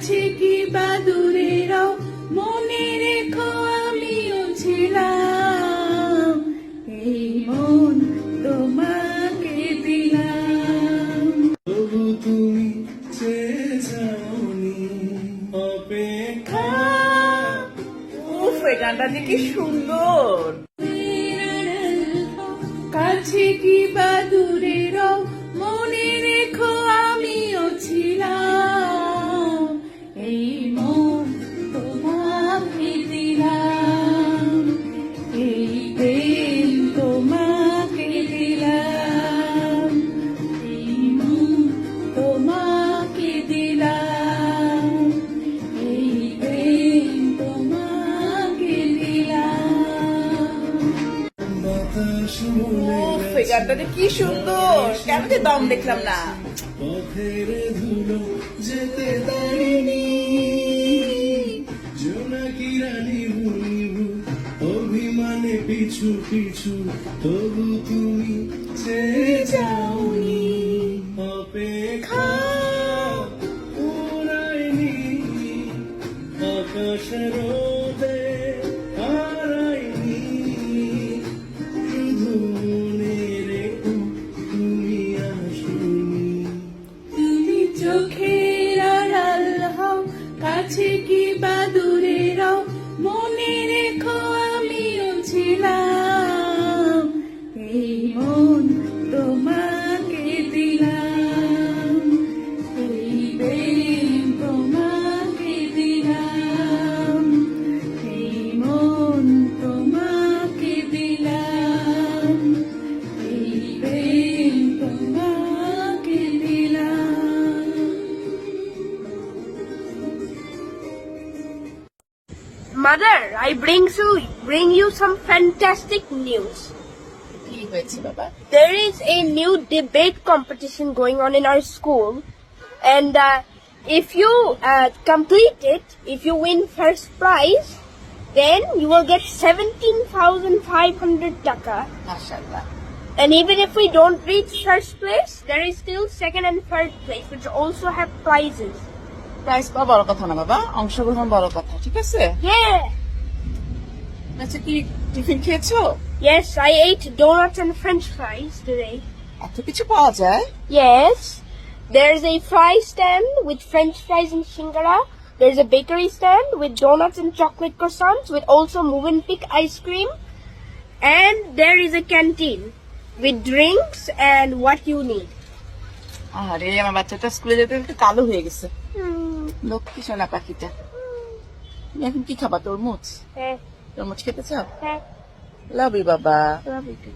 কাছে কি বা দূরে রও মনে রেখো আমিও ছিলাম এই মন তোমাকে দিলাম তবু তুমি চেয়ে যাওনি অপেক্ষা। উফ, এই গানটা যে কি সুন্দর। কাছে কি বা দূরে রও মনে রেখো আমিও ছিলাম এই মন তোমাকে দিলাম এই প্রেম তোমাকে দিলাম এই মন তোমাকে দিলাম এই প্রেম তোমাকে দিলাম বাতাস বলে উফ, এই গানটা যে কি সুন্দর। কেন যে দম দেখলাম না। পথের ধুলো যেতে দাঁড়িনি জোনাকি রানী ভুলিব অভিমানে পিছু পিছু তবু তুমি চেয়ে যাওনি অপেক্ষা উড়াইনি আকাশের রোদে হারাইনি শুধু মনে রেখো তুমি আসনি। তুমি চোখের আড়াল হও কাছে কি বা দূরে রও মনে রেখো আমিও ছিলাম এই মন তোমাকে দিলাম এই প্রেম তোমাকে দিলাম এই মন তোমাকে দিলাম এই প্রেম তোমাকে দিলাম। Mother, I bring you some fantastic news. কি হয়েছে বাবা? There is a new debate competition going on in our school, and if you complete it, if you win first prize, then you will get 17,500 taka. মাশাআল্লাহ। And even if we don't reach first place, there is still second and third place, which also have prizes. Price পাওয়া বড় কথা না বাবা, অংশগ্রহণ বড় কথা। ঠিক আছে? Yeah. আচ্ছা, কি টিফিন খেয়েছো? Yes, I ate donuts and French fries today. এত কিছু পাওয়া যায়? Yes, there's a fry stand with French fries and shingara. There's a bakery stand with donuts and chocolate croissants with also Movenpick ice cream. And there is a canteen with drinks and what you need. আরে আমার বাচ্চাটা স্কুলে যেতে একটু কালো হয়ে গেছে। লক্ষ্মী সোনা পাখিটা। তুমি এখন কি খাবা? তরমুজ? Eh, তরমুজ খেতে চাও? eh, লাভ ইউ বাবা। love you too.